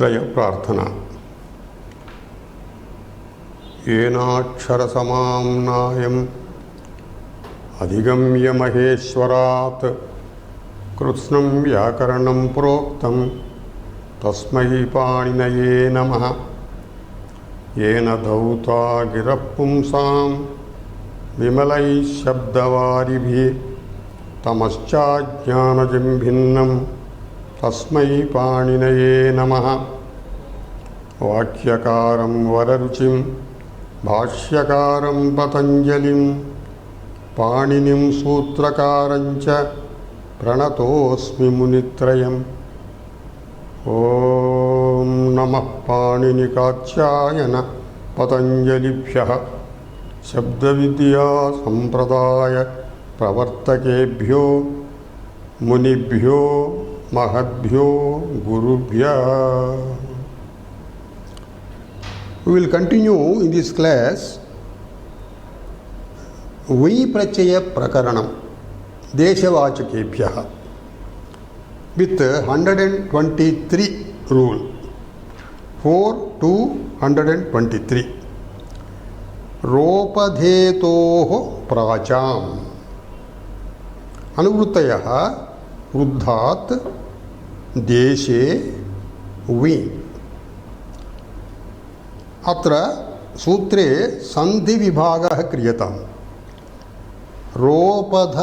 मुनित्रय प्रार्थना। येनाक्षरसमाम्नायम् अधिगम्य महेश्वरात् कृत्स्नं व्याकरणं प्रोक्तं तस्मै पाणिनये नमः। येन धौता गिरः पुंसां विमलैः शब्दवारिभिः तमश्चाज्ञानजं तस्मै पाणिनये नमः। वाक्यकारं वररुचिं भाष्यकारं पतञ्जलिं पाणिनिं सूत्रकारं च प्रणतोऽस्मि मुनित्रयम्। ॐ नमः पाणिनिकात्यायन पतञ्जलिभ्यः शब्दविद्या संप्रदाय प्रवर्तकेभ्यो मुनिभ्यो महद्भ्यो गुरुभ्यः। We will continue in this class why Pratyaya प्रकरणम देशवाचकेभ्यः with 123 rule 4 to 123. रोपधेतोः प्राचाम् अनुवृत्तयः वृद्धात् देशे वि। अत्र सूत्रे संधि विभागः क्रियताम्। रोपध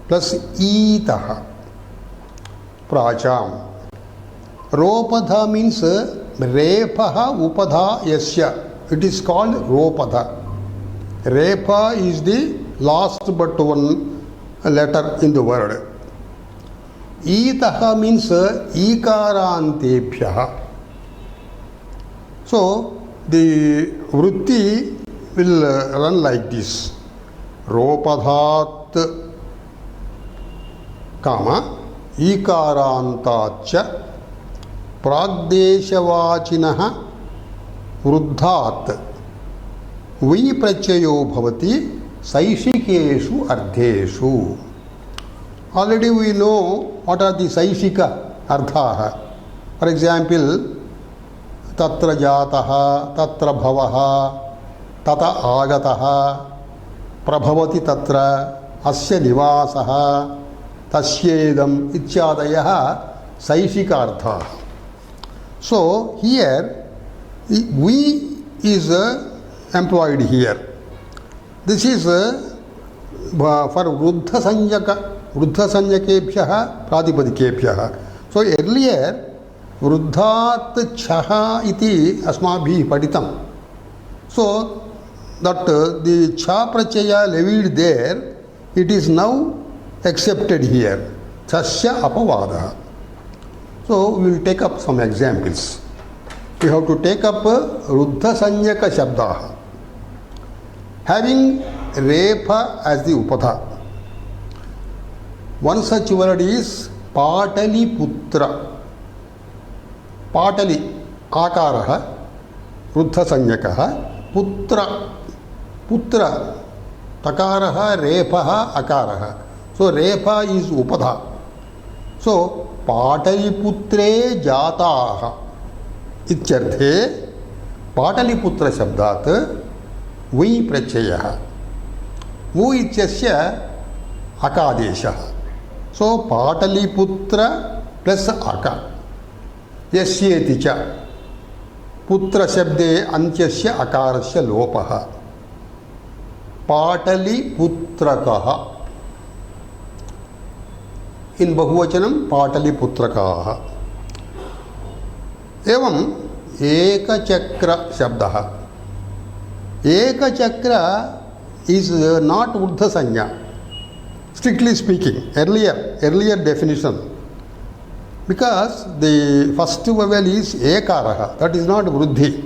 प्लस ईतः प्राचाम्। रोपध मीन्स रेफः उपधा यस्य, it is called रोपध. रेफा is the last but one letter in the word. ईतः means ईकारान्तेभ्यः. So the vritti will run like this: रोपधात् कामा ईकारान्ताच्च प्राग्देशवाचिनः वृद्धात् वै प्रत्ययो भवति सैशिकेषु अर्थेषु. Already we know what are the saishika arthaः. For example, तत्र जातः, तत्र भवः, तत आगतः, प्रभवति तत्र, अस्य निवासः, तस्येदम् इत्यादयः सैशिकार्थाः. So here we is employed here. This is for वृद्धसंज्ञकेभ्यः प्रातिपदिकेभ्यः. So earlier वृद्धात् छः इति अस्माभिः पठितं. So that the cha pratyaya levied there, it is now accepted here. Chasya apavadah. So we will take up some examples. We have to take up ruddha sanyaka shabdaha having repa as the upadha. One such word is pataliputra. Patil आकारः वृद्धसंज्ञकः, पुत्र पुत्र तकारः रेफः अकारः. सो रेफा is उपधा. सो पाटलिपुत्रे जाताः इत्यर्थे पाटलिपुत्र शब्दात् वै प्रत्ययः. वु इत्यस्य अकादेशः. सो पाटलिपुत्र प्लस अक यस्येति च पुत्र शब्दे अन्त्यस्य अकारस्य लोपः. पाटलिपुत्रकः इन बहुवचनं पाटलिपुत्रकाः. एवं एकचक्र शब्दः. एकचक्र is not urdha sanya strictly speaking. Earlier definition, because the first vowel is ekaraha, that is not vruddhi.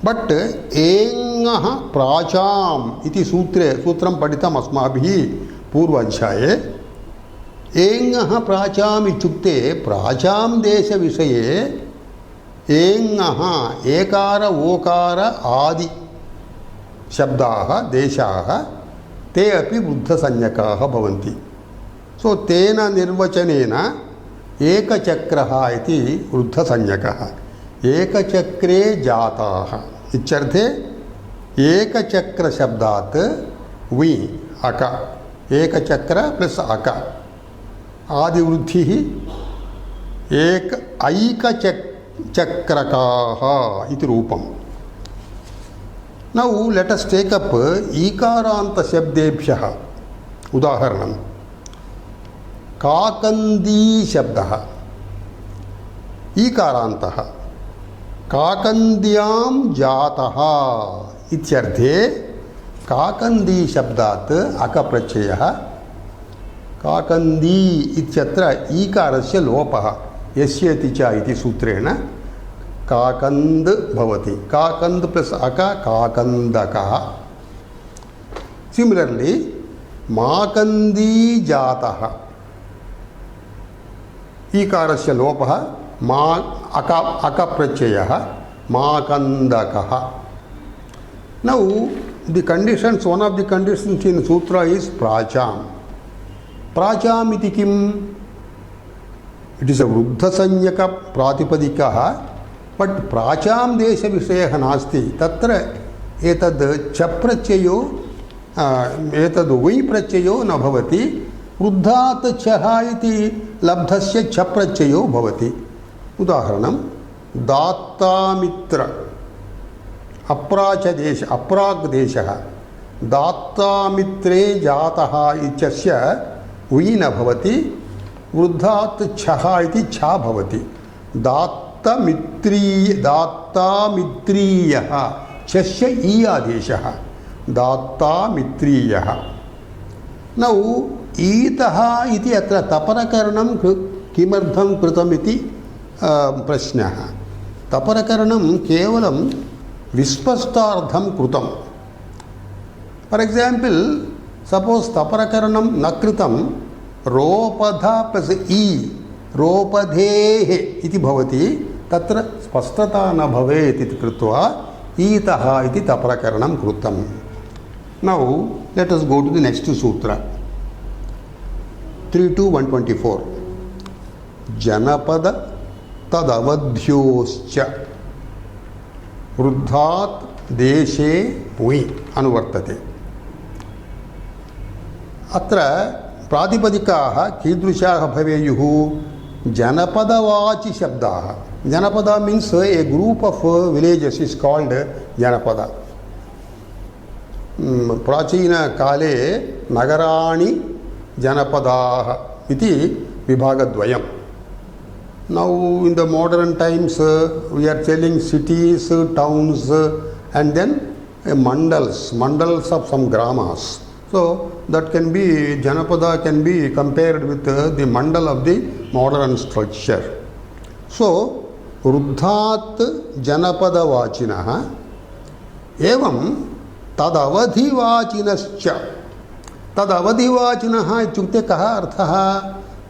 But engah pracham iti sutram padhitam asmabhiः पूर्वाध्याये. engah pracham ityukte pracham desha visaye engah ekara okara adi शब्दाः देशाः ते अपि वृद्धसंज्ञकाः भवन्ति. सो तेन निर्वचनेन एकचक्रः इति वृद्धसंज्ञकः. एकचक्रे जाताः इत्यर्थे एकचक्रशब्दात् वि अक एकचक्र plus अक आदिवृद्धिः ऐकचक्रकाः इति रूपम्. Now let us take up ईकारान्त शब्देभ्यः उदाहरणं. काकन्दी शब्दः ईकारान्तः काकन्द्यां जातः इत्यर्थे काकन्दी शब्दात् अकप्रत्ययः काकन्दी इत्यत्र ईकारस्य लोपः यस्येति च इति सूत्रेण काकन्द भवति. काकन्द प्लस अक काकन्दकः. सिमिलर्ली माकन्दी जातः ईकारस्य लोपः मा अक प्रत्ययः माकन्दकः. Now the conditions, one of the conditions in sutra is pracham. Pracham iti kim? It is a vruddha sanyaka pratipadikah, but pracham desha vishayah nasti. Tatra etad chaprachayo etad vai prachayo na bhavati. वृद्धात् छः इति लब्धस्य छप्रत्ययो भवति. उदाहरणं दात्तामित्र अप्राचदेश अप्राग्देशः दात्तामित्रे जातः इत्यस्य वि न भवति. वृद्धात् छः इति छा भवति. दात्तामित्रीयः छस्य इ आदेशः दात्तामित्रीयः. नौ ईतः इति अत्र तपरकरणं किमर्थं कृतमिति प्रश्नः. तपरकरणं केवलं विस्पष्टार्थं कृतं. फॉर एग्जाम्पल सपोज तपरकरणं न कृतं रोपध प्लस ई रोपधेः इति भवति. तत्र स्पष्टता न भवेत् इति कृत्वा ईतः इति तपरकरणं कृतं. Now let us go to the next sutra 3-124. जनपद तदवध्योश्च वृद्धात् देशे वि अनुवर्तते. अत्र प्रातिपदिकाः कीदृशाः भवेयुः? जनपदवाचि शब्दाः. जनपद means A group of villages is called जनपद. प्राचीन काले नगराणि जनपदाः इति विभागद्वयं. Now in the modern times we are telling cities, towns and then mandals of some gramas. So that can be janapada can be compared with the mandal of the modern structure. So वृद्धात् जनपदवाचिनः एवं तदवधिवाचिनश्च. तदवधिवाचिनः इत्युक्ते कः अर्थः?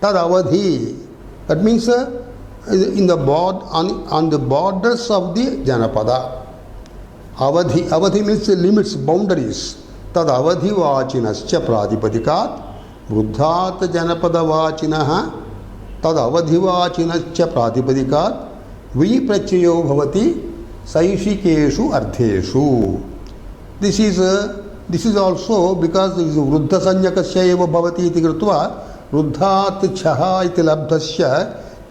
तदवधि, that means in the on the borders of the janapada. Avadhi means limits, boundaries. तदवधिवाचिनश्च प्रातिपदिकात् वृद्धात् जनपदवाचिनः तदवधिवाचिनश्च प्रातिपदिकात् वि प्रत्ययो भवति सैषिकेषु अर्थेषु. This is also because this is वृद्ध संज्ञकस्य एव भवति इति कृत्वा वृद्धात् छः इति लब्धस्य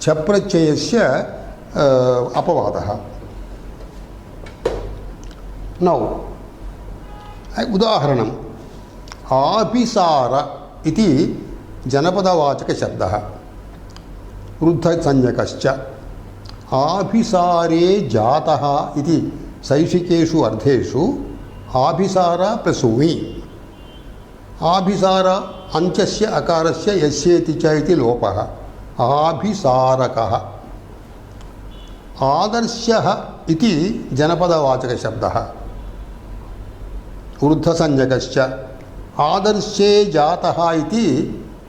छप्रत्ययस्य अपवादः. नौ उदाहरणम् आभिसार इति जनपदवाचकशब्दः वृद्धसंज्ञकश्च. आभिसारे जातः इति सैषिकेषु अर्थेषु आभिसार प्लस वि. आभिसार अंचस्य अकारस्य यस्येति च इति लोपः आभिसारकः. आदर्शः इति जनपदवाचकशब्दः वृद्धसंज्ञकश्च. आदर्शे जातः इति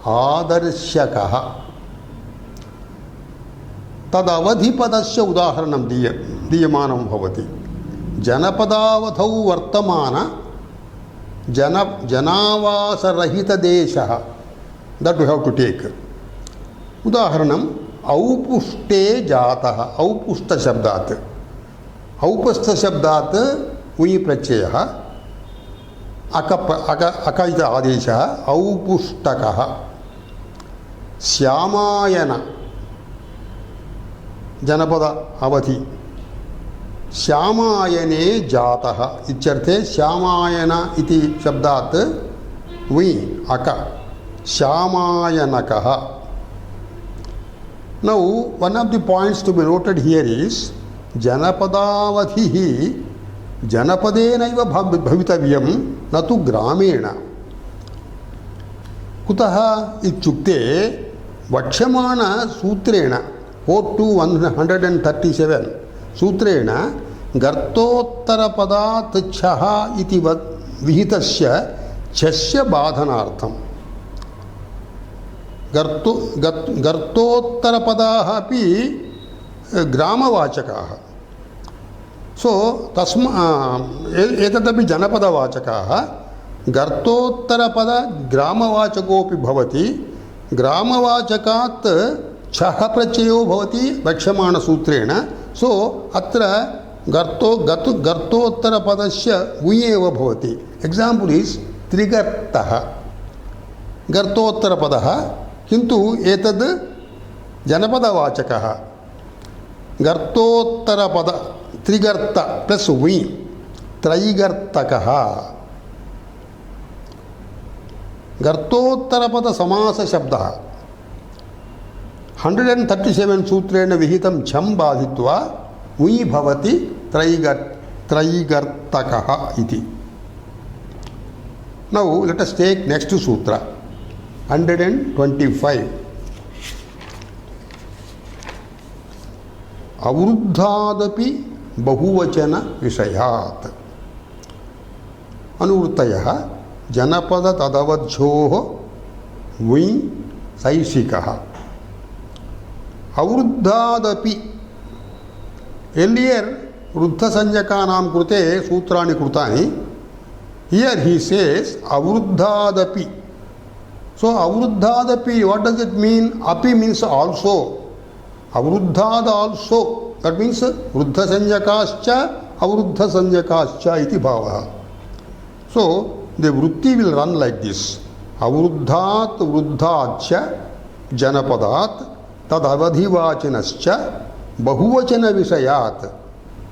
आदर्शकः. तदवधिपदस्य उदाहरणं दीयमानं भवति. जनपदावधौ वर्तमान जनावासरहितदेशः. that we have to take. उदाहरणं औपुष्टे जातः औपुष्टशब्दात् औपस्थशब्दात् उयि प्रत्ययः अक इति आदेशः औपुष्टकः श्यामायन जनपद अवधि श्यामायने जातः इत्यर्थे श्यामायन इति शब्दात् उयि अक श्यामायनकः. Now one of the points to be noted here is जनपदावधिः जनपदेनैव भवितव्यं न तु ग्रामेण. कुतः इत्युक्ते वक्ष्यमाणसूत्रेण 4-137 सूत्रेण गर्तोत्तरपदात् छः इति विहितस्य छस्य बाधनार्थं गर्तोत्तरपदाः अपि ग्रामवाचकाः. सो एतदपि जनपदवाचकाः. गर्तोत्तरपद ग्रामवाचकोऽपि भवति. ग्रामवाचकात् छः प्रत्ययो भवति वक्ष्यमाणसूत्रेण. सो अत्र गर्तोत्तरपदस्य उयि एव भवति. एक्साम्पल् इस् त्रिगर्तः गर्तोत्तरपदः, किन्तु एतद् जनपदवाचकः. गर्तोत्तरपद त्रिगर्त प्लस उयि त्रैगर्तकः. गर्तोत्तरपद समास शब्दः 137 सूत्रेण विहितं छं बाधित्वा उयि भवति त्रैगर्तकः इति. Now let us take next sutra 125. अवृद्धादपि बहुवचन विषयात्. अनुवृत्तयः जनपद तदवध्योः वै सैषिकः. अवृद्धादपि earlier वृद्धसंज्ञकानां कृते सूत्राणि कृतानि. Here he says avruddhadapi. So avruddhadapi, what does it mean? Api means also. Avruddhad also, that means vruddhasanjakascha avruddhasanjakascha iti bhavaha. So the vritti will run like this: avruddhat vruddhacha janapadat tad avadhivachanascha bahuvachana visayat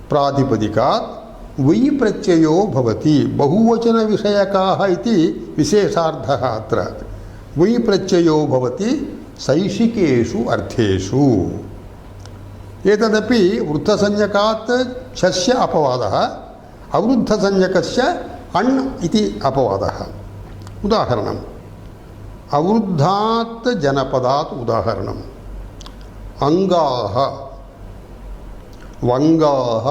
pradipadikat वै प्रत्ययो भवति. बहुवचन विषयकाः इति विशेषार्थः अत्र. वै प्रत्ययो भवति सैषिकेषु अर्थेषु. एतदपि वृद्धसंज्ञकात् छस्य अपवादः, अवृद्धसंज्ञकस्य अण् इति अपवादः. उदाहरणम् अवृद्धात् जनपदात् उदाहरणम् अङ्गाः वङ्गाः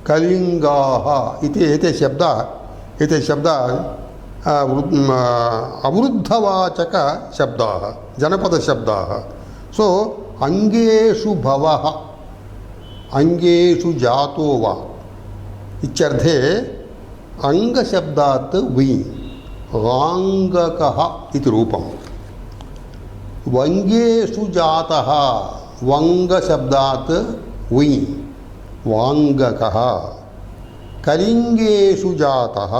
कलिंगाः इति एते शब्दाः अवृद्धवाचक शब्दाः जनपद शब्दाः. सो अंगेषु भवः अंगेषु जातो वा इत्यर्थे अंगशब्दात् वै वाङ्गकः इति रूपम्. वङ्गेषु जातः वङ्गशब्दात् वै वाङ्गकः. कलिंगेषु जातः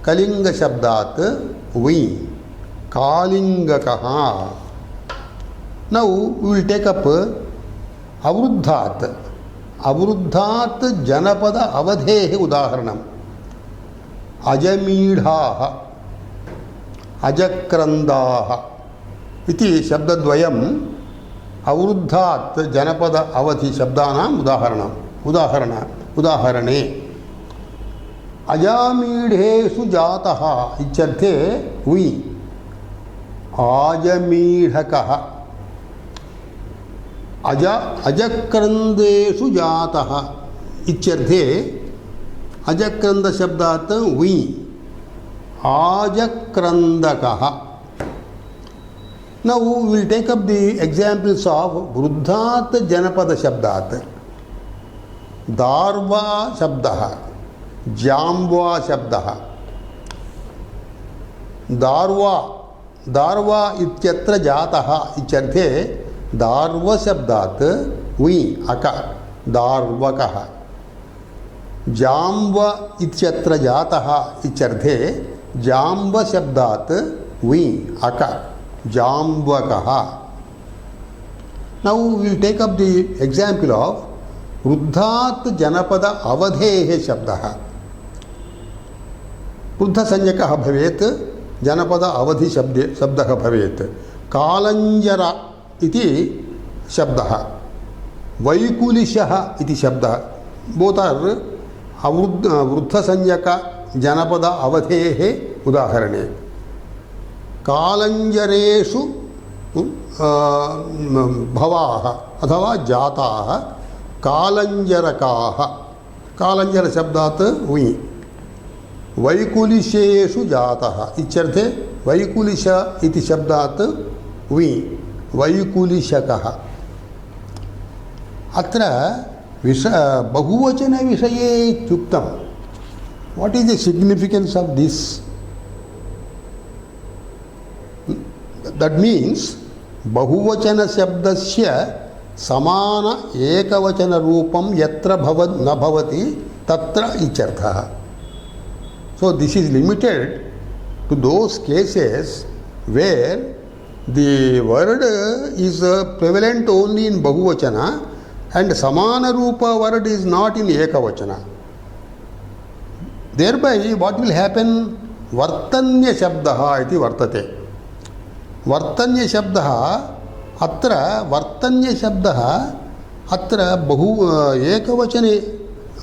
कलिंगशब्दात् वै कालिंगकः. Now we will take up अवृद्धात्. अवृद्धात् जनपद अवधेः उदाहरणम् अजमीढाः अजक्रन्दाः इति शब्दद्वयम् अवृद्धात् जनपद अवधि शब्दानाम् उदाहरणे. अजामीढेषु जातः इत्यर्थे वै आजमीढकः. अजक्रन्देषु जातः इत्यर्थे अजक्रन्दशब्दात् वै आजक्रन्दकः. Now we will take up the examples of वृद्धात् जनपद शब्दात्. दार्वा शब्दः जाम्बवा शब्दः. दार्वा इत्यत्र जातः इत्यर्थे दार्व शब्दात् वी अक दार्वकः जाम्ब इत्यत्र जातः इत्यर्थे जाम्ब शब्दात् वी अक जाम्बकः. Now we will take up the example of वृद्धात् जनपद अवधेः शब्दः. वृद्धसंज्ञकः भवेत्, जनपद अवधि शब्दः भवेत्. कालञ्जर इति शब्दः, वैकुलिशः इति शब्दः, बोथ आर वृद्धसंज्ञक जनपद अवधेः उदाहरणे. कालञ्जरेषु भवाः अथवा जाताः कालञ्जरकाः. कालञ्जर शब्दात् वी. वैकुलिशेषु जातः इत्यर्थे वैकुलिश इति शब्दात् वी वैकुलिशकः. अत्र बहुवचन विषये इत्युक्तं. What is the significance of this? That means बहुवचन शब्दस्य समान एकवचन रूपं यत्र न भवति तत्र इत्यर्थः. So this is limited to those cases where the word is prevalent only in bahuvachana and samana rupa word is not in ekavachana. Thereby what will happen? Vartanya shabdaha iti vartate. Vartanya shabdaha अत्र वर्तन्य शब्दः अत्र बहु एकवचने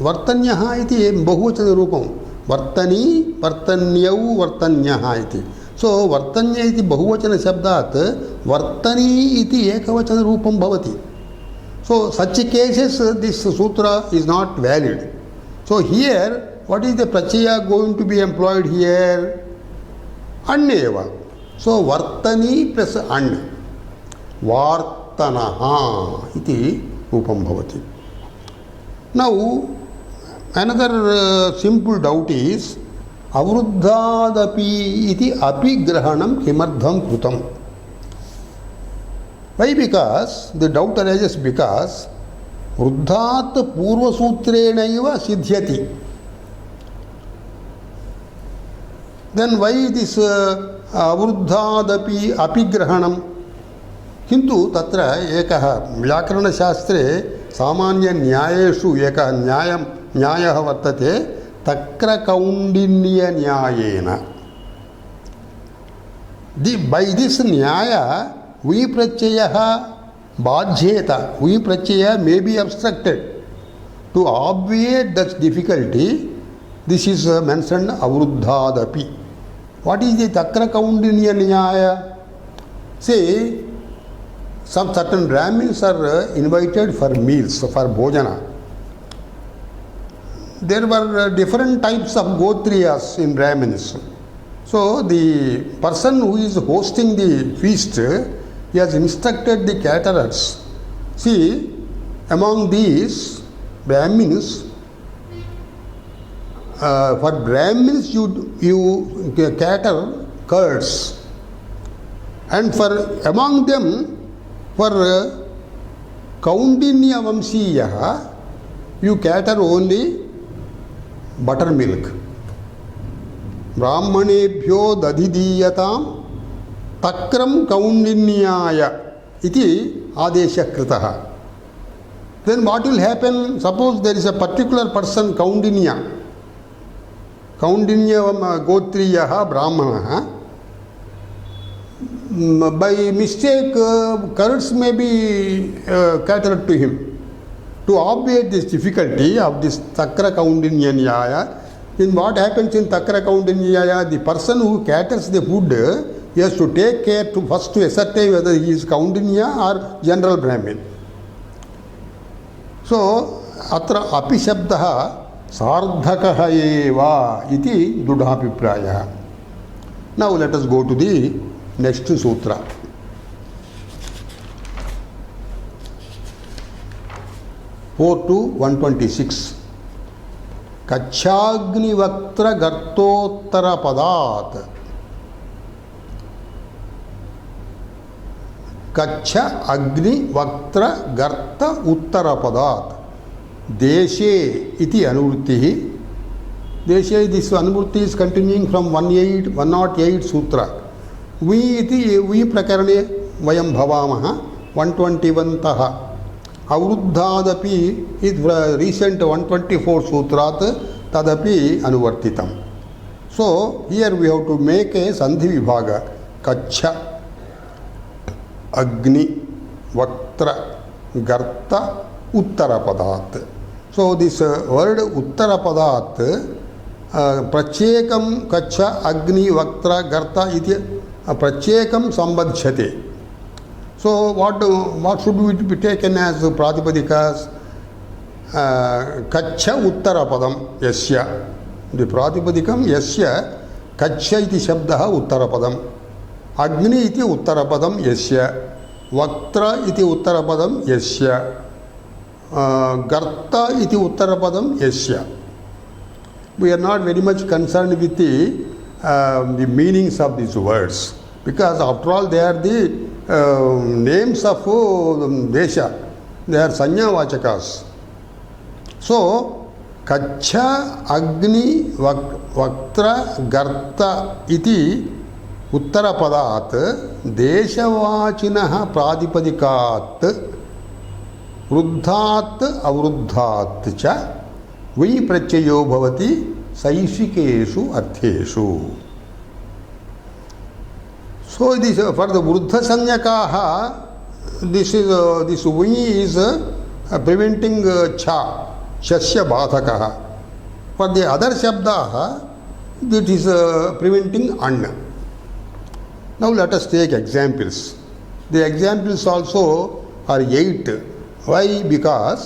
वर्तन्यः इति बहुवचन रूपं वर्तनी वर्तन्यौ वर्तन्यः इति. सो वर्तन्य इति बहुवचन शब्दात् वर्तनी इति एकवचन रूपं भवति. So such cases this sutra is not valid. So here what is the pratyaya going to be employed here? अण् एव. सो वर्तनी प्लस अण् वार्तनः इति रूपं भवति. Now another simple doubt is अवृद्धादपि इति अपि ग्रहणं किमर्थं कृतं? Why? Because the doubt arises because वृद्धात् पूर्वसूत्रेणैव सिद्ध्यति. Then why this अवृद्धादपि अपि ग्रहणं? किंतु तत्र एकः व्याकरणशास्त्रे सामान्य न्यायेषु एकः न्यायः वर्तते तक्रकौण्डिन्य न्यायेन. By this न्याय वी प्रत्ययः बाध्येत. We Pratyaya may be abstracted. To obviate that difficulty, this is mentioned avruddhadapi. What is the takrakauндinya nyaya? Say, some certain Brahmins are invited for meals, for bhojana. There were different types of gotriyas in Brahmins. So the person who is hosting the feast, he has instructed the caterers. See, among these Brahmins, for Brahmins you cater curds, and for among them, for Kaundinya Vamsiyaha, you cater only buttermilk. Brahmanebhyo dadhidiyatam takram kaundinyaya iti adesha kritaha. Then what will happen? Suppose there is a particular person Kaundinya gotriyaha brahmanaha. By mistake, curds may be catered to him. To obviate this difficulty of this takra kaundinya nyaya, in what happens in takra kaundinya nyaya, the person who caters the food, he has to take care to first to ascertain whether he is kaundinya or general Brahmin. So, atra api shabdaha sardhakaha eva iti dudhapiprayah. Now let us go to the next sutra. Four to 126. Kachagnivaktra gartottara padat Kutch अग्नि वक्त्र गर्त उत्तरपदात् देशे इति अनुवृत्तिः देशे this अनुवृत्ति is continuing from 108 सूत्र we इति we प्रकरणे वयं भवामः 121 तः अवरुद्धादपि इज रीसेंट 124 सूत्रात् तदपि अनुवर्तितम् so here we have to make a sandhi vibhaga Kutch अग्नि वक्त्र गर्त उत्तरपदात् सो दिस वर्ड उत्तरपदात् प्रत्येकं कच्छ अग्नि वक्त्र गर्त इति प्रत्येकं संबध्यते सो what should be taken as प्रातिपदिकास Kutch उत्तरपदं यस्य the प्रातिपदिकं यस्य कच्छ इति शब्दः उत्तरपदम् अग्नि इति उत्तरपदं यस्य वक्त्र इति उत्तरपदं यस्य गर्त इति उत्तरपदं यस्य we are not very much concerned with the meanings of these words because after all they are the names of desha, they are sanya vachakas. So kaccha agni vaktra garta iti उत्तरपदात् देशवाचिनः प्रातिपदिकात् वृद्धात् अवरुद्धात् च वै प्रत्ययो भवति सैषिकेषु अर्थेषु so this for the वृद्ध संज्ञकाः this वै is preventing छ शस्य बाधकः फॉर द अदर शब्दाः दिट इज प्रिवेंटिंग अण् now let us take examples the examples also are 8 why because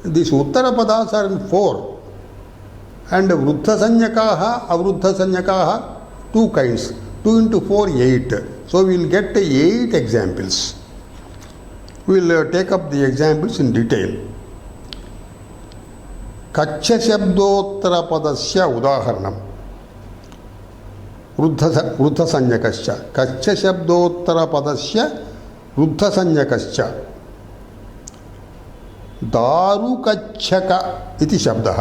these uttara padas are in 4 and vruddha sanyakaha avruddha sanyakaha two kinds 2 into 4 8 so we will get 8 examples we will take up the examples in detail kaccha shabdottara padasya udaharanam वृद्ध संज्ञकश्च कच्छ शब्दोत्तर पदस्य वृद्ध संज्ञकश्च दारुकच्छक इति शब्दः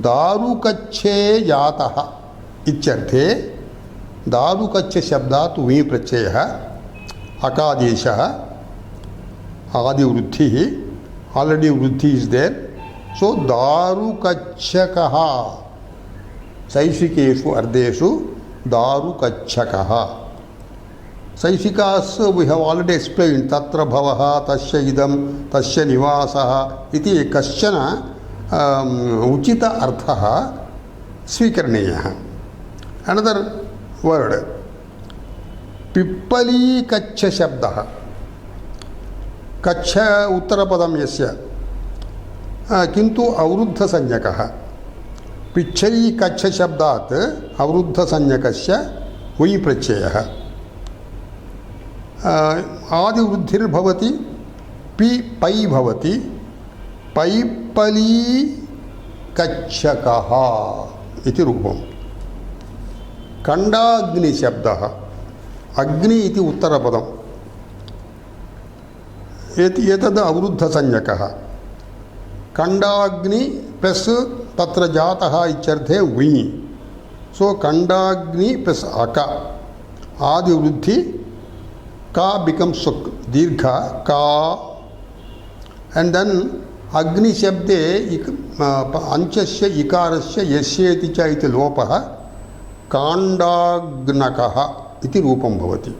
दारुकच्छे जातः इत्यर्थे दारुकच्छ शब्दात् वी प्रत्ययः अकादेशः आदिवृद्धिः already vriddhi is there so दारुकच्छकः सैषिकेषु अर्धेषु दारुकच्छकः सैषिकास् वी हैव ऑलरेडी एक्सप्लेन्ड तत्र भवः तस्य इदं तस्य निवासः इति कश्चन उचित अर्थः स्वीकरणीयः अनदर वर्ड पिप्पलीकच्छ शब्दः कच्छ उत्तरपदं यस्य किन्तु अवरुद्ध संज्ञकः पिच्छै कच्छ शब्दात् अवरुद्ध संज्ञकस्य वै प्रत्ययः आदिवृद्धिर्भवति पि पै भवति पैप्पली कच्छकः इति रूपम् खण्डाग्नि शब्दः अग्नि इति उत्तरपदम् एतद् अवरुद्ध संज्ञकः खण्डाग्नि प्लस तत्र जातः इत्यर्थे वि सो खण्डाग्नि प्लस अक आदिवृद्धि का बिकम्स दीर्घ का एंड देन अग्नि शब्दे अंचस्य इकारस्य यस्येति च इति लोपः काण्डाग्नकः इति रूपं भवति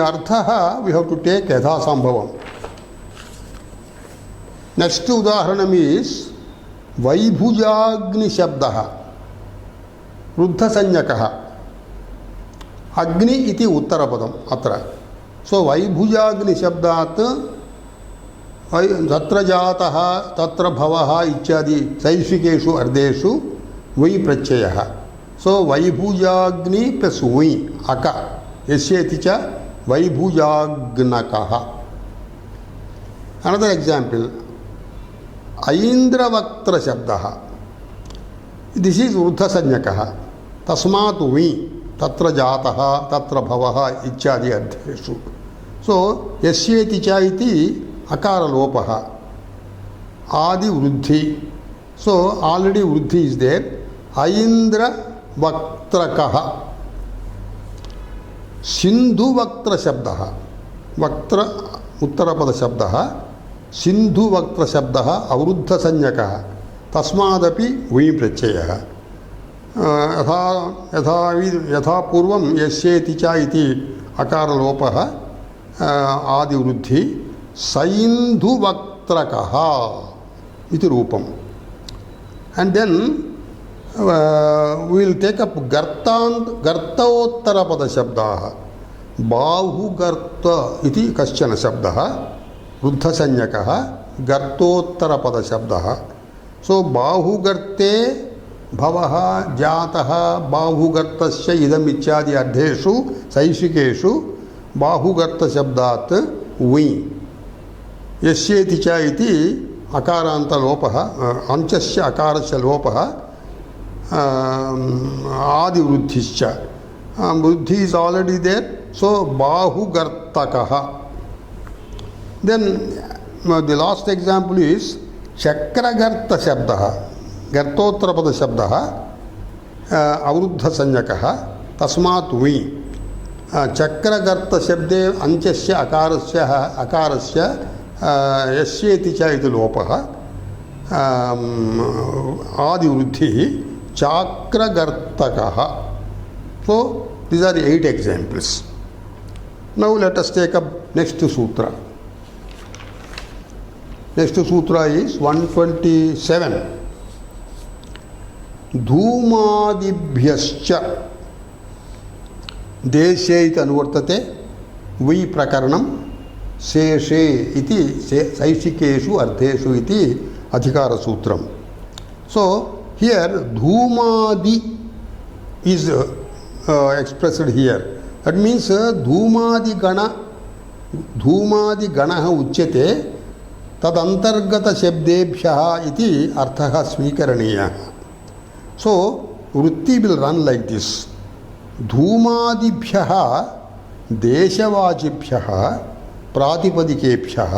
अर्थः वी हैव टू टेक यथा संभवम् नेक्स्ट उदाहरणम् इज वैभुजाग्नि शब्दः वृद्ध संज्ञकः अग्नि इति उत्तरपदम् अत्र सो वैभुजाग्नि शब्दात् तत्र जातः तत्र भवः इत्यादि सैषिकेषु अर्धेषु वै प्रत्ययः सो वैभुजाग्नि प्लस वै अक यस्येति च वैभुजाग्नकः अनदर एग्जाम्पल ऐन्द्रवक्त्र शब्दः दिस इज वृद्ध संज्ञकः तस्मात् वि तत्र जातः तत्र भवः इत्यादि अर्थेषु. सो यस्येति च इति अकारलोपः आदि वृद्धि. सो already वृद्धि is there. ऐन्द्र वक्त्रकः सिंधु वक्त्र शब्दः वक्त्र उत्तरपद शब्दः सिंधु वक्त्र शब्दः अवरुद्ध संज्ञकः तस्मादपि वै प्रत्ययः. यथा यथा यथा पूर्वं यस्येति च इति अकारलोपः आदिवृद्धि सैन्धु वक्त्रकः इति रूपम्. And then we will take up गर्तोत्तरपद शब्दाः. बाहुगर्त इति कश्चन शब्दः वृद्धसंज्ञकः गर्तोत्तरपद शब्दः. सो बाहुगर्ते भवः जातः बाहुगर्तस्य इदम् इत्यादि अर्थेषु शैक्षिकेषु बाहुगर्त शब्दात् वै. यस्येति च इति अकारान्त लोपः अंचस्य अकारस्य लोपः आदिवृद्धिश्च. Vriddhi is already there. So बाहुगर्तकः. Then the last example is चक्रगर्त शब्दः गर्तोत्तरपद शब्दः अवरुद्ध संज्ञकः तस्मात् वै. चक्रगर्त शब्दे अंचस्य अकारस्य यस्येति च इति लोपः आदिवृद्धिः चाक्रगर्तकः. So these are the 8 examples. Now let us take up next sutra. Next sutra is 127. धूमादिभ्यश्च देशे इति अनुवर्तते वै प्रकरणं शेषे इति शैक्षिकेषु अर्थेषु इति अधिकारसूत्रम्. So here धूमादि is expressed here. That means धूमादिगणः उच्यते तदन्तर्गत शब्देभ्यः इति अर्थः स्वीकरणीयः. So वृत्ति will run like this. धूमादिभ्यः देशवाचिभ्यः प्रातिपदिकेभ्यः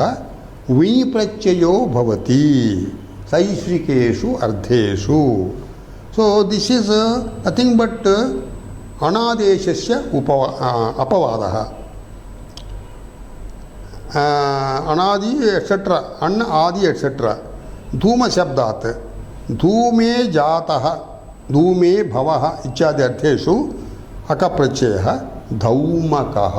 वै प्रत्ययो भवति शैक्षिकेषु अर्थेषु. So this is nothing but अनादेशस्य अपवादः. अनादि एक्सेट्रा अन् आदि एक्सेट्रा. धूम शब्दात् धूमे जातः धूमे भवः इत्यादि अर्थेषु अकप्रत्ययः धौमकः.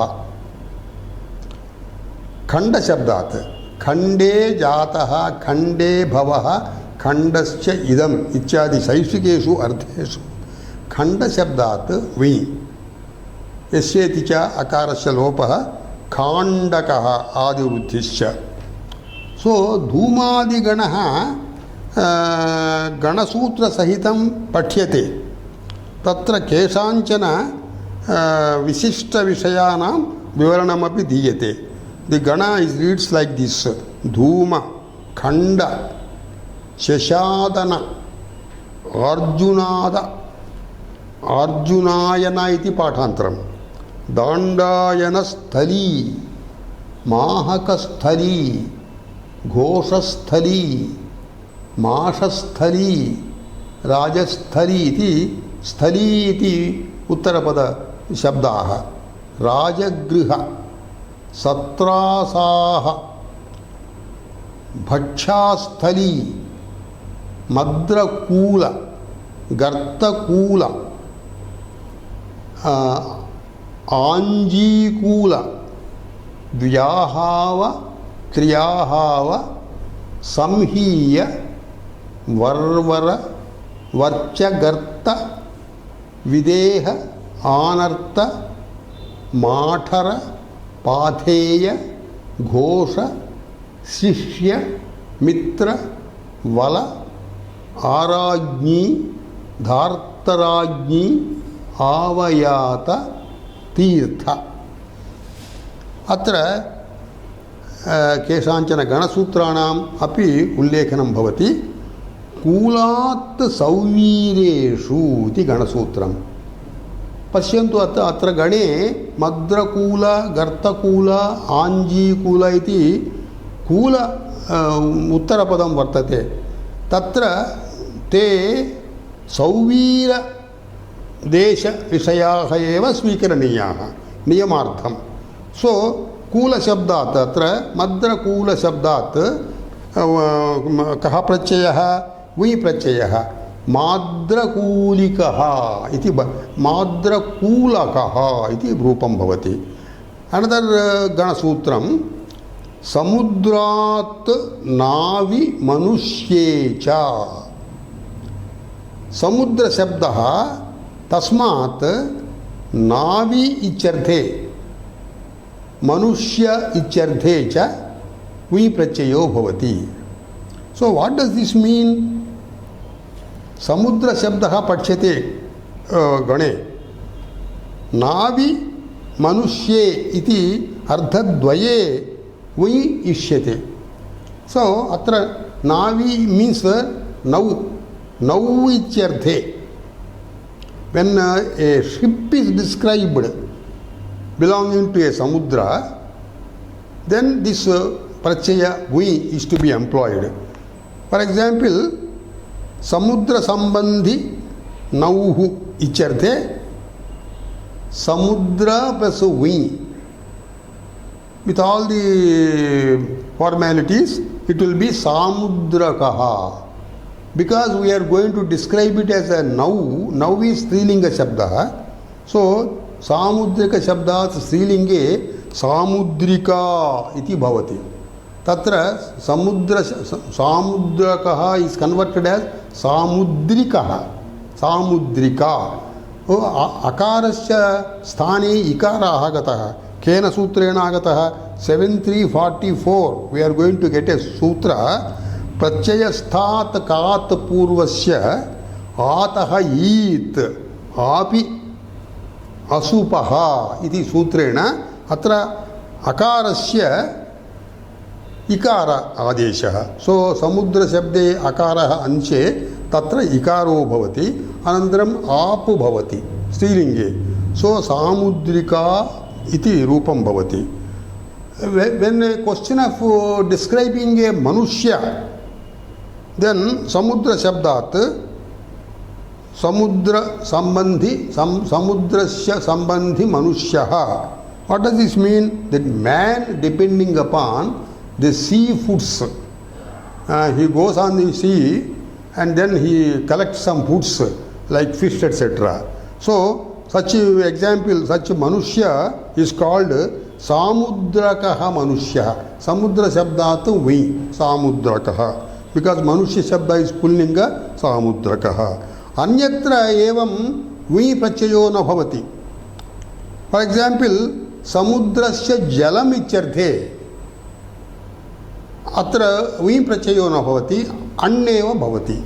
खंड शब्दात् खंडे जातः खंडे भवः खंडस्य इदम् इत्यादि शैक्षिकेषु अर्थेषु खंड शब्दात् वै. यस्येति च अकारस्य लोपः खाण्डकः आदिवृद्धिश्च. सो धूमादिगणः गणसूत्रसहितं पठ्यते. तत्र केषाञ्चन विशिष्टविषयाणां विवरणमपि दीयते. The gana is reads like this: Dhuma, Khanda, Shashadana, Arjunada, Arjunayana iti pathantaram, Dandayana sthali, Mahaka sthali, Ghosha sthali, Masha sthali, Rajasthali iti sthali iti uttarapada shabdaha, Rajagriha, सत्रासाः भक्षास्थली मद्रकूल गर्तकूल आंजीकूल व्याहाव क्रियाहाव संहीय वर्वर वर्चगर्त विदेह आनर्त माठर पाथेय घोष शिष्य मित्र वल आराज्ञी धार्तराज्ञी आवयात तीर्थ. अत्र केषाञ्चन गणसूत्राणाम् अपि उल्लेखनं भवति. कूलात् सौवीरेषु इति गणसूत्रम्. पश्यन्तु अत्र गणे मद्रकूल गर्तकूल आञ्जीकूल इति कूल उत्तरपदं वर्तते तत्र ते सौवीरदेशविषयाः एव स्वीकरणीयाः नियमार्थं सो कूलशब्दात् अत्र मद्रकूलशब्दात् कः प्रत्ययः वै प्रत्ययः माद्रकूलिकः इति माद्रकूलकः इति रूपं भवति अनदर गणसूत्रं समुद्रात् नावि मनुष्ये च समुद्र शब्दः तस्मात् नावि इत्यर्थे मनुष्य इत्यर्थे च वि प्रत्ययो भवति so what does this mean समुद्र शब्दः पठ्यते गणे नावि मनुष्ये इति अर्थद्वये वै इष्यते सो अत्र नावि मीन्स नौ इत्यर्थे when a ship is described belonging to a samudra then this pratyaya vi is to be employed for example samudra sambandhi nauhu ityarthe samudra plus vi with all the formalities it will be samudrakah because we are going to describe it as a now is strilinga shabda so samudrika shabdat strilinge samudrika iti bhavati tatra samudrakah is converted as samudrikah samudrika akarasya sthane ikarah agatah kena sutrena agatah 7344 we are going to get a sutra प्रत्ययस्थात् कात् पूर्वस्य आतः ईत् आपि असुपः इति सूत्रेण अत्र अकारस्य इकार आदेशः सो समुद्र शब्दे अकारः अंशे तत्र इकारो भवति अनन्तरम् आपु भवति स्त्रीलिङ्गे सो सामुद्रिका इति रूपं भवति when a question of describing a manushya then samudra shabdat samudra samudrasya sambandhi manushyaha what does this mean that man depending upon the sea foods he goes on the sea and then he collects some foods like fish etc so such example such manushya is called samudrakah manushya samudra shabdat vi samudrakah because manushya shabda is pullinga samudrakah अन्यत्र एवं वि प्रत्ययो न भवति for example समुद्रस्य जलम इत्यर्थे अत्र वि प्रत्ययो न भवति अन्नेव भवति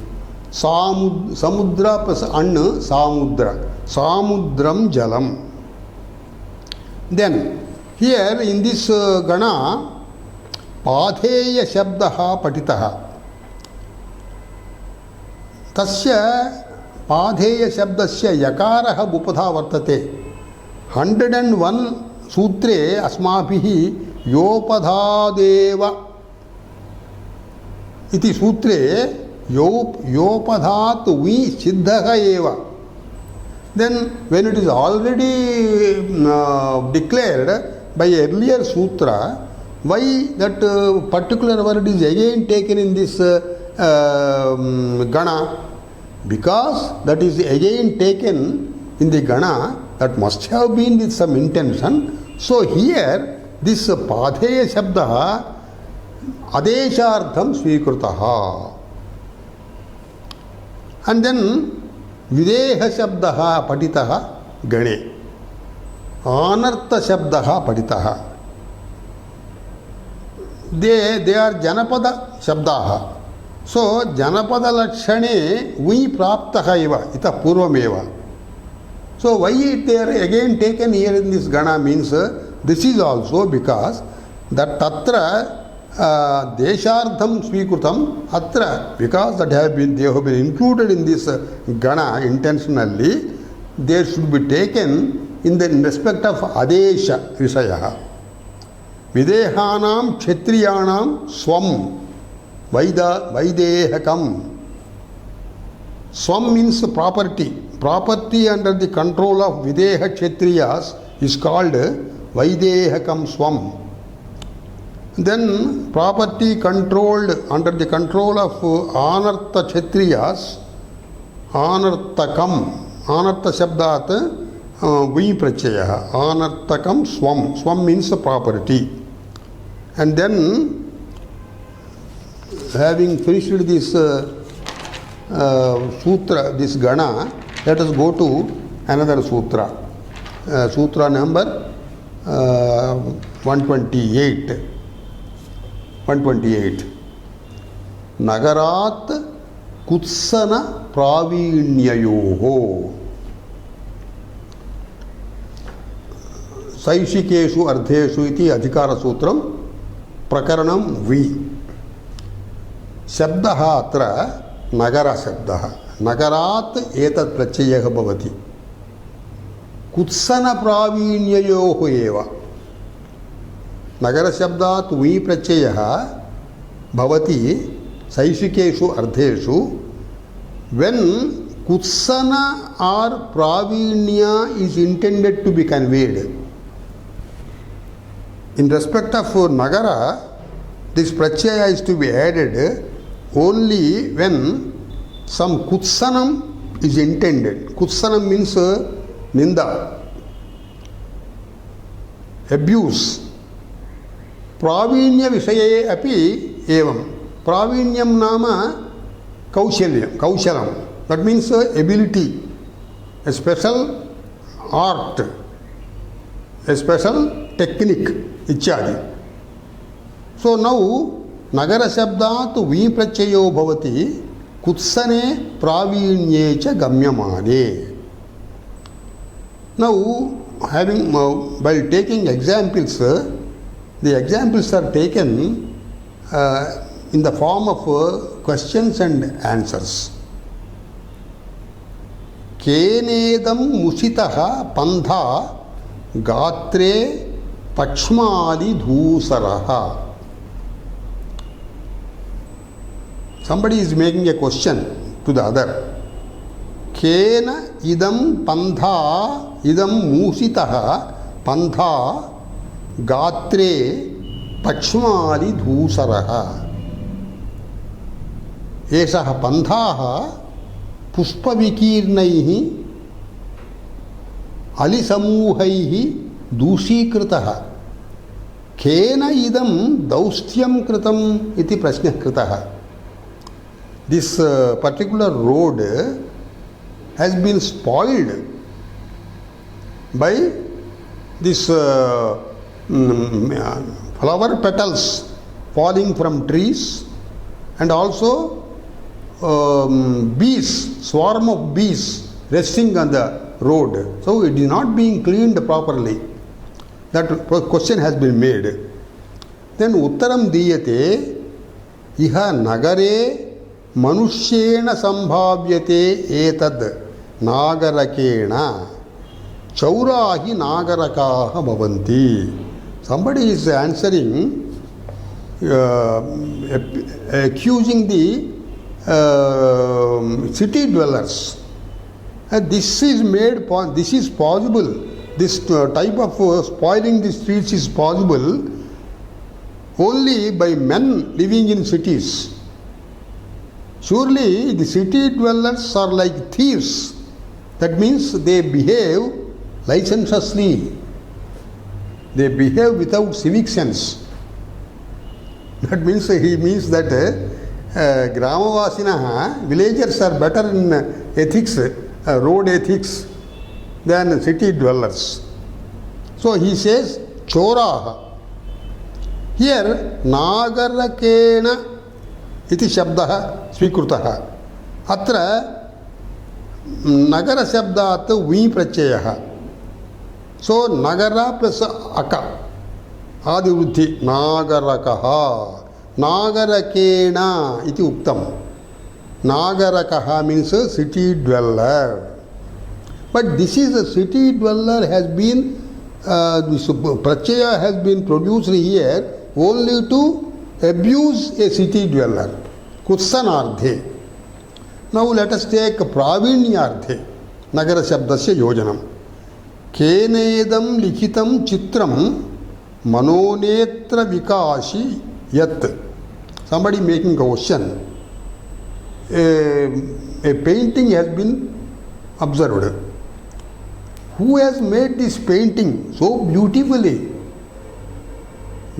समुद्र plus अण् सामुद्र सामुद्रम Jalam then here in this gana पाथेय शब्दः पठितः तस्य पाधेय शब्दस्य यकारः उपधा वर्तते 101 सूत्रे अस्माभिः योपधादेव इति सूत्रे योपधात् वि सिद्धः एव then when it is already declared by earlier sutra why that particular word is again taken in this gana because that is again taken in the gana that must have been with some intention so here this patheya shabdah adeshartham swikrutah and then videha shabdah paditah gane anartha shabdah paditah they are janapada shabdah so janapada lakshane vi praptah eva ita purvameva so why they are again taken here in this gana means this is also because that tatra deshartham swikrutam atra because that they have been included in this gana intentionally they should be taken in respect of Adesha Visaya. Videhanam Kshatriyanam Swam Vaidehakam. Swam means property. Property under the control of Videha Kshatriyas is called Vaidehakam Swam. Then property controlled under the control of Anartha Kshatriyas, Anartakam. Anartha Shabdat Vi Prachaya. Anartakam Swam. Swam means property. And then, having finished this sutra, this Gana, let us go to another sutra. Sutra number 128. 128. Nagarat Kutsana Pravinyayoho. Saishikeshu Ardheshu iti Adhikara Sutram Prakaranam V. Shabdaha atra Nagara Shabdaha. Nagarat etat prachayah bhavati. Kutsana Pravinyayoho eva. Nagara Shabdat V prachayah bhavati Saishikeshu Ardheshu when Kutsana or Pravinya is intended to be conveyed. In respect of Nagara, this Prachaya is to be added only when some Kutsanam is intended. Kutsanam means Ninda, abuse. Pravinya Vishaye api evam. Pravinyam nama Kaushalam. That means ability, a special art, a special technique, ichadi. So now, Nagara Shabdat Vi Prachayo Bhavati Kutsane Pravinye cha Gamyamane. Now, having while taking examples, the examples are taken in the form of questions and answers. Kenedam Musitaha Pandha Gatre Pachmadi Dhusaraha. Somebody is making a question to the other. Kena idam pandha idam musitaha pandha gatre pachmadi dhusaraha. Esah pandhaha pushpavikirnaihi alisamuhaihi dushíkritaha. Kena idam daustyam kritam iti prashna kritaha. This particular road has been spoiled by this flower petals falling from trees and also bees, swarm of bees resting on the road. So it is not being cleaned properly. That question has been made. Then Uttaram diyate iha nagare Manushyena sambhavyate etad nagarakena chaurahi nagarakaha bhavanti. Somebody is answering, accusing the city dwellers. This is possible. This type of spoiling the streets is possible only by men living in cities. Surely the city dwellers are like thieves. That means they behave licentiously. They behave without civic sense. That means he means that Gramavasinaha, villagers are better in ethics, road ethics than city dwellers. So he says Choraha. Here Nagarakena iti shabdaha svikrutaha. Atra Nagara shabdat Vi prachayaha. So Nagara plus Aka Adivuddhi Nagarakaha. Nagarakena iti uktam. Nagarakaha means city dweller. But this is a city dweller has been, this prachaya has been produced here only to abuse a city dweller. Kutsanardhe. Now let us take Pravinyardhe. Nagara Shabdasya Yojanam. Kenedam lichitam chitram manonetra vikashi yat. Somebody making a question. A painting has been observed. Who has made this painting so beautifully,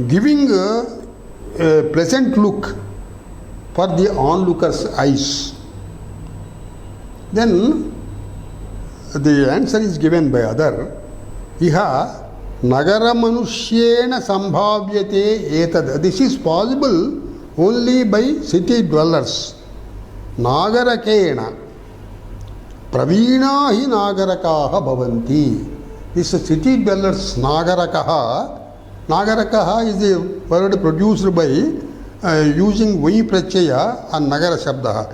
giving a pleasant look for the onlooker's eyes? Then the answer is given by other. Iha nagara manushyena sambhavyate etad. This is possible only by city dwellers. Nagarakena pravina hi nagarakaha bhavanti. This city dwellers nagarakaha. Nagarakaha is the word produced by using vai prachaya and nagara shabdaha.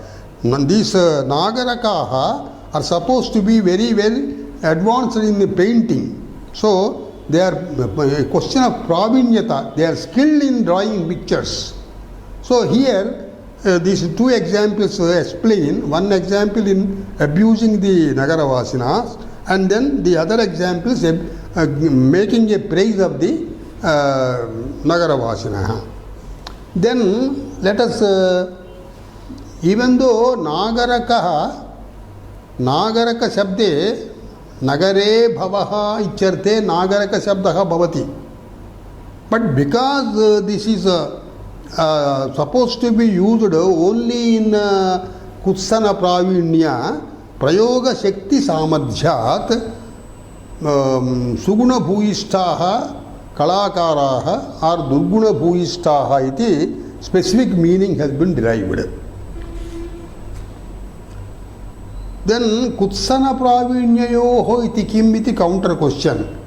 These nagarakaha are supposed to be very well advanced in the painting. So they are a question of pravinyata. They are skilled in drawing pictures. So here these two examples explain. One example in abusing the Nagaravasinas, and then the other example is making a praise of the Nagaravasina. Then let us, even though Nagaraka Shabde Nagare Bhavaha Ichyarte Nagaraka Shabdaha Bhavati. But because this is supposed to be used only in Kutsana Pravinya, Prayoga Shakti Samadhyat Suguna Bhuishtaha Kalakaraha or Durguna Bhuishtaha iti specific meaning has been derived. Then Kutsana Pravinyayoho iti kim iti counter question.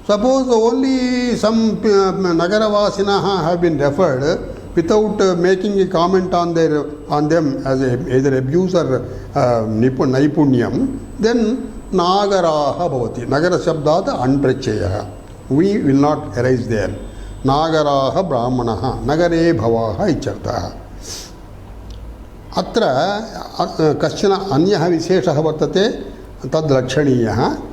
Suppose only some Nagaravasinaha have been referred without making a comment on them as either abuse or naipunyam, then Nagaraha bhavati. Nagara Shabdata anprachayaha. We will not arise there. Nagaraha Brahmanaha Nagare Bhavaha Ichartaha. Atra kaschana anyaha visheshaha vartate tad lakshaniyaha.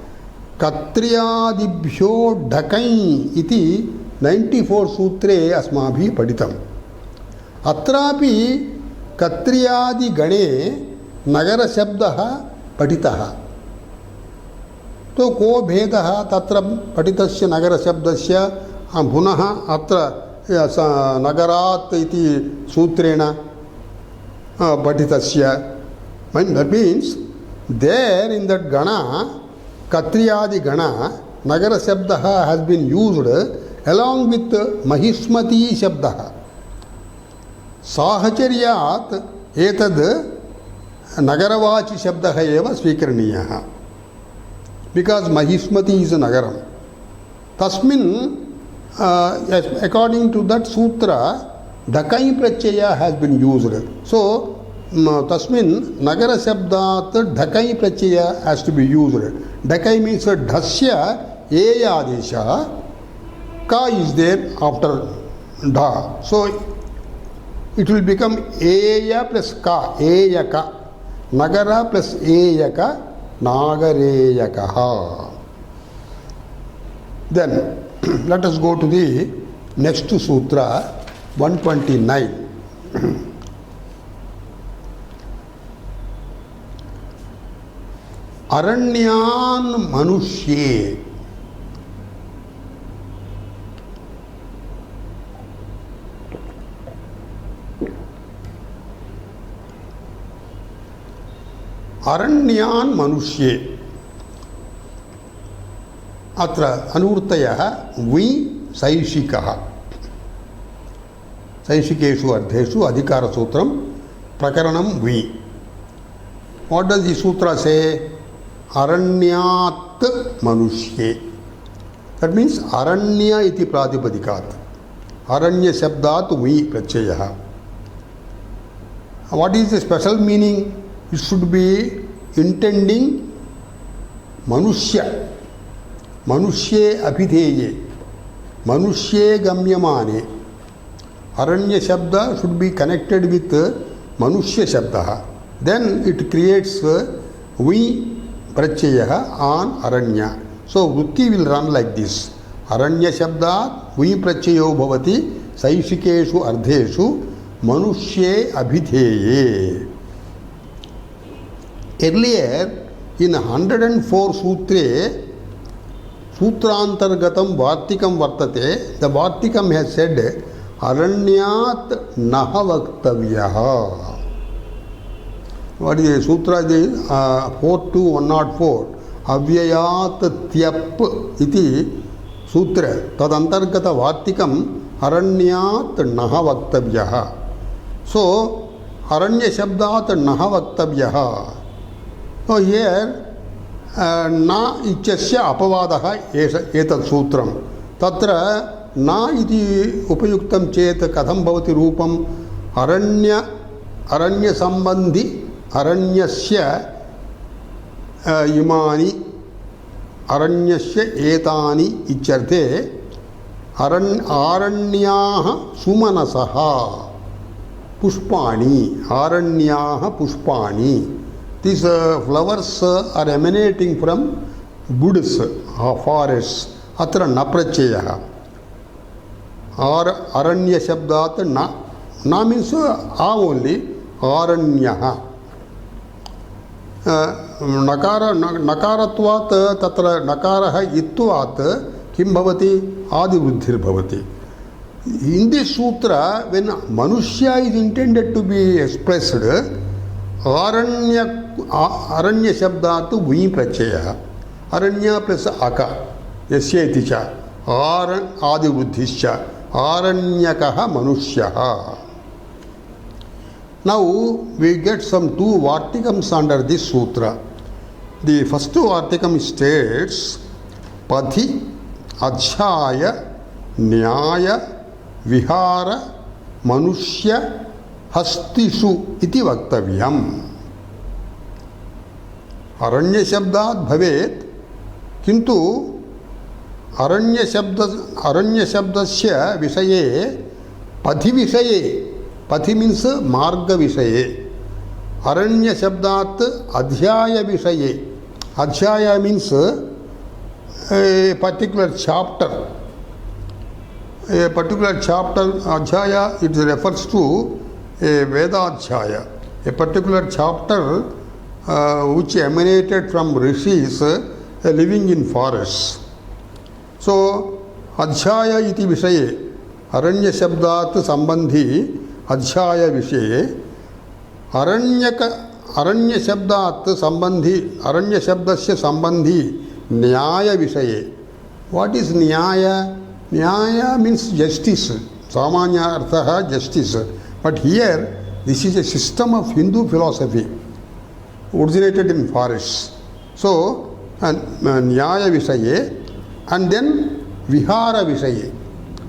Katriyadibhyo dhakai iti 94 sutre asmabhi paditam. Atrapi katriyadi gane nagara shabdaha paditaha. तो को भेदः तत्र पठितस्य नगर शब्दस्य पुनः अत्र नगरात् इति सूत्रेण पठितस्य. That means there in that gana katriyadi gana nagara shabdaha has been used along with mahismati shabdaha. Sahacharyat etad nagaravachi shabdaha eva svikaraniyaha. Because Mahismati is a Nagaram. Tasmin, according to that sutra, Dhakai Prachaya has been used. So, Tasmin, Nagara Shabdat Dhakai Prachaya has to be used. Dhakai means Dhasya Eya Adesha. Ka is there after Dha. So, it will become Eya plus Ka. Eyaka. Nagara plus Eyaka. Nagareyakaha. Then let us go to the next sutra 129. Aranyan Manushye. Aranyan Manushye. Atra Anurtaya Vi Saishikaha. Saishikeshu Ardheshu Adhikara Sutram Prakaranam Vi. What does the sutra say? Aranyat Manushye. That means Aranya iti Pradipadikat. Aranya Shabdat Vi Prachayaha. What is the special meaning? It should be intending मनुष्य, मनुष्ये अभिधेये, मनुष्ये गम्यमाने. Aranya Shabda should be connected with Manushya Shabda. Then it creates Vi Prachaya on Aranya. So Vritti will run like this. Aranya Shabda Vi Prachayo Bhavati Saishikeshu Ardheshu Manushye Abhidheye. Earlier in 104 Sutre Sutrantargatam Vartikam Vartate, the Vartikam has said Aranyat Naha Vaktavyaha. What is the Sutra? 42104 Avyayat Tyap iti Sutra. Tadantargata Vartikam Aranyat Naha Vaktavyaha. So Aranya Shabdat Naha Vaktavyaha. So here Na ichasya apavadaha etat sutram. Tatra na iti upayuktam chet katham bhavati rupam aranya sambandhi aranyasya imani aranyasya etani ichyarte aranyaha sumanasaha pushpani aranyaha pushpani. These flowers are emanating from woods or forests. Atra naprachayaha. Or aranya shabdat na. Na means only. Aranyaha. Nakaratvat tatra nakaraha itvat kim bhavati adi buddhir bhavati. In this sutra, when Manushya is intended to be expressed, Aranya Shabdatu Vi Prachaya. Aranya plus Aka. Yasya iticha. Adi Buddhischa. Aranyakaha Manushyaha. Now we get some two Vartikams under this sutra. The first Vartikam states Pathi, Adhyaya, Nyaya, Vihara, Manushya, Hastishu iti vaktavyam. Aranya Shabdat bhavet, kintu Aranya Shabdasya Visaye, Pathi Visaye, Pathi means Marga Visaye. Aranya Shabdat Adhyaya Visaye. Adhyaya means a particular chapter. A particular chapter, Adhyaya, it refers to a Vedadhyaya, a particular chapter which emanated from rishis living in forests. So, Adhyaya iti Vishaye, Aranya Shabdat Sambandhi, Adhyaya Vishaye, Aranya Shabdat Sambandhi, Aranya Shabdasya Sambandhi, Nyaya Vishaye. What is Nyaya? Nyaya means justice. Samanya Arthaha, justice. But here, this is a system of Hindu philosophy originated in forests. So, Nyaya Visaye and then Vihara Visaye.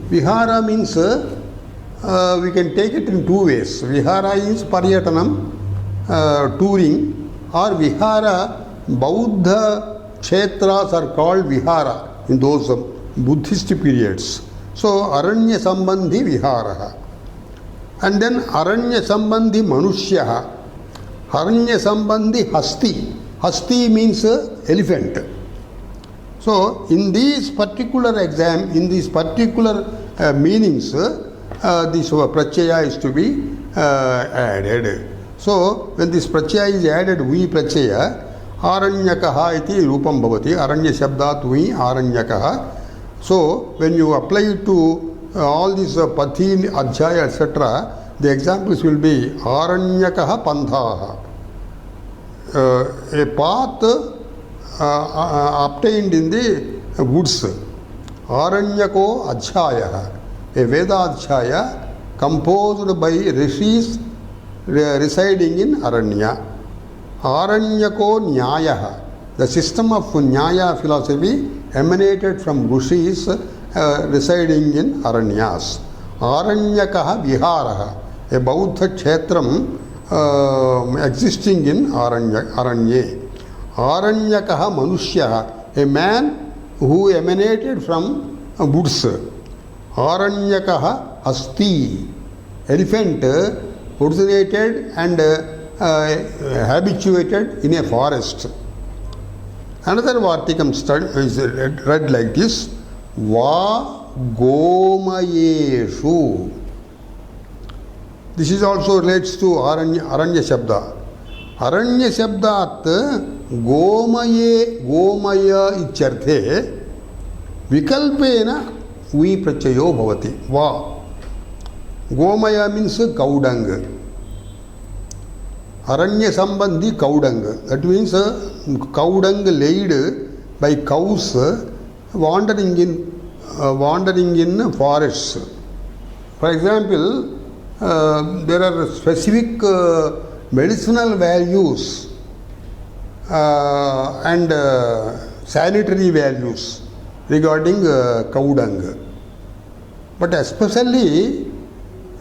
Vihara means we can take it in two ways. Vihara is Paryatanam, touring, or Vihara, Bauddha Kshetras are called Vihara in those Buddhist periods. So, Aranya Sambandhi Viharaha. And then Aranya Sambandhi Manushyaha. Aranya Sambandhi Hasti. Hasti means elephant. So, in these particular meanings, this Prachaya is to be added. So, when this Prachaya is added, Vi Prachaya, Aranyakaha iti Rupam Bhavati, Aranya Shabdat Vi Aranyakaha. So, when you apply it to all these Pathi, Adhyaya, etc., the examples will be Aranyakaha Panthaha. A path obtained in the woods. Aranyako Adhyaya, a Veda Adhyaya composed by rishis residing in Aranya. Aranyako Nyaya, the system of Nyaya philosophy emanated from rishis residing in Aranyas. Aranyakaha Viharaha, a Bauddha Kshetram existing in Aranye. Aranyakah Manushya, a man who emanated from woods. Aranyakah Asti, elephant originated and habituated in a forest. Another Vartikam is read like this: Va Gomayeshu. This is also relates to Aranya Shabda. Aranya Shabdat Gomaya Icharthe Vikalpena Vi Prachayo Bhavati. Va. Gomaya means cow dung. Aranya Sambandhi cow dung. That means cow dung laid by cows wandering in forests. For example, there are specific medicinal values and sanitary values regarding cow dung. But especially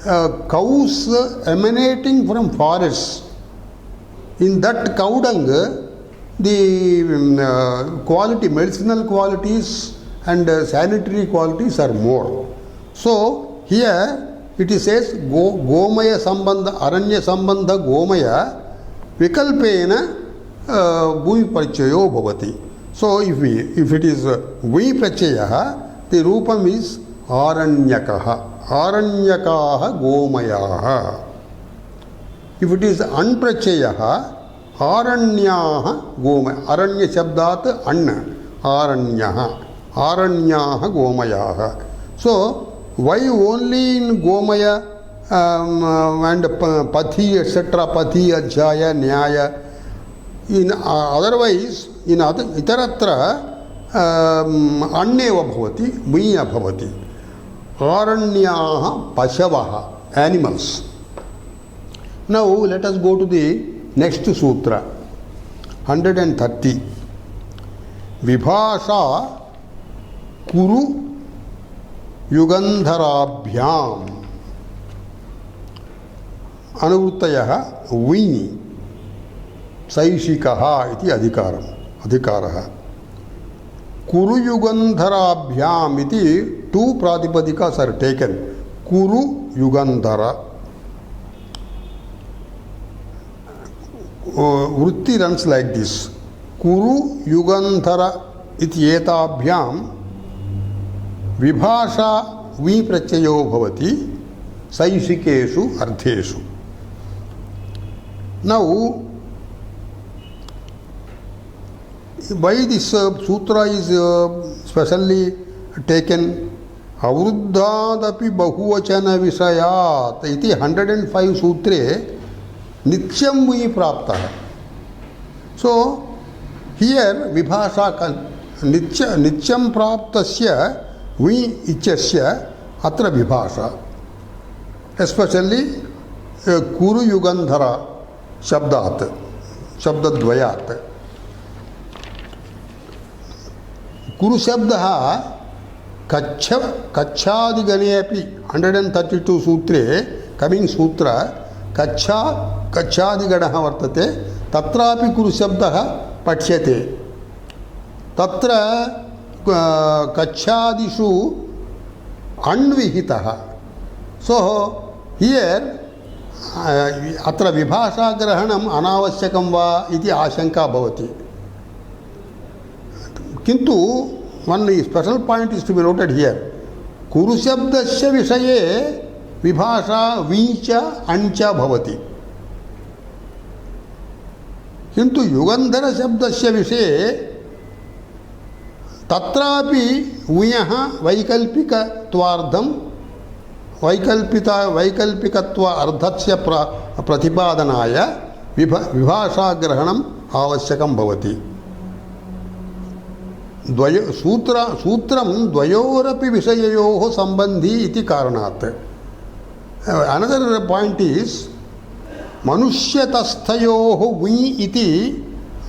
cows emanating from forests, in that cow dung, the quality, medicinal qualities and sanitary qualities are more. So here it says Gomaya Sambandha, Aranya Sambandha Gomaya Vikalpena Bhuvi Prachayo Bhavati. So if it is Bhuvi Prachayaha, the Rupam is Aranyakaha. Aranyakaha Gomayaha. If it is Anprachayaha, Aranyaha Gomaya. Aranya Shabdat Anna. Aranyaha. Aranyaha Gomayaha. So why only in Gomaya and Pathi, etc., Pathi, Adhyaya, Nyaya? In otherwise, in Itaratra, Anneva Bhavati, Miya Bhavati. Aranyaha Pashavaha, animals. Now let us go to the next sutra, 130. Vibhasha Kuru Yugandharabhyam Anuvruttayah Vi Saishikaha iti adhikaraha. Kuru Yugandharabhyam iti two pratipadikas are taken. Kuru Yugandhara. Vritti runs like this. Kuru Yugandhara iti etabhyam Vibhasha Vi Prachayo Bhavati Saishikeshu Artheshu. Now, why this sutra is specially taken? Avruddhadapi Bahuvachana Visayat iti 105 sutre Nityam Vi Praptaha. So, here Vibhasha Nityam Praptasya Vi Ichasya Atra Vibhasha. Especially Kuru Yugandhara Shabdat, Shabdadvayat. Kuru Shabdaha Kachadi api 132 sutre, coming sutra, Kachadi Ganaha Vartate, Tatrapi Kuru Shabdaha Pachyate. Tatra Kachadishu Anvihitaha. So here Atra Vibhasha Grahanam Anavasyakam va iti Ashanka Bhavati. Kintu one special point is to be noted here. Kuru Shabdasya Visaye Vibhasha Vincha Ancha Bhavati. Kintu Yugandhara Shabdasya Visaye Tatrapi Viyaha Vaikalpika Tvardham Vaikalpikatva Ardhatsya Pratipadanaya Vibhasha Grahanam Avasyakam Bhavati. Sutram Dvayorapi Visayayoho Sambandhi iti Karanat. Another point is Manushyatashthayoho Vi iti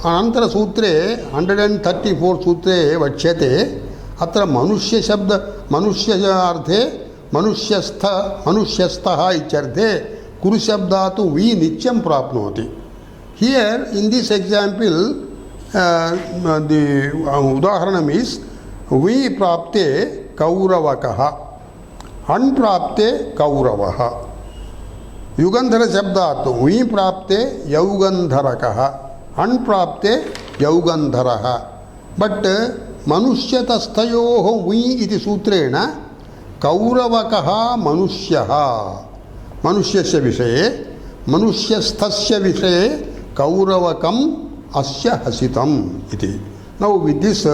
Anantara Sutre 134 Sutre Vachyate. Atra Manushya Shabda Manushya Arthe Manushyastaha icharthe Kuru Shabdatu Vi Nityam Prapnoti. Here in this example, the udaharanam is vi prapte kauravakaha, anprapte kauravaha. Yugandhara shabdat vi prapte yaugandharakaha, anprapte yaugandharaha. But manushyatasthyoho vi iti sutrena kauravakaha manushyaha, manushyaस्य विषये manushyaस्थस्य विषये kauravakam asya hasitam iti. Now with this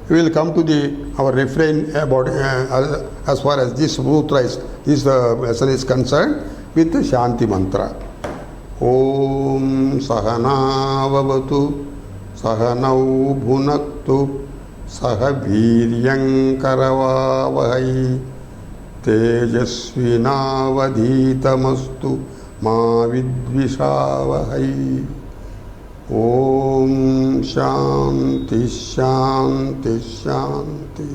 we will come to our refrain about as far as this sutra is, this lesson is concerned, with Shanti mantra. Om Sahana Vavatu Sahanau Bhunaktu Saha Viryam Karavavahai Tejasvinavadhitamastu Ma Vidvishavahai. Om Shanti Shanti Shanti.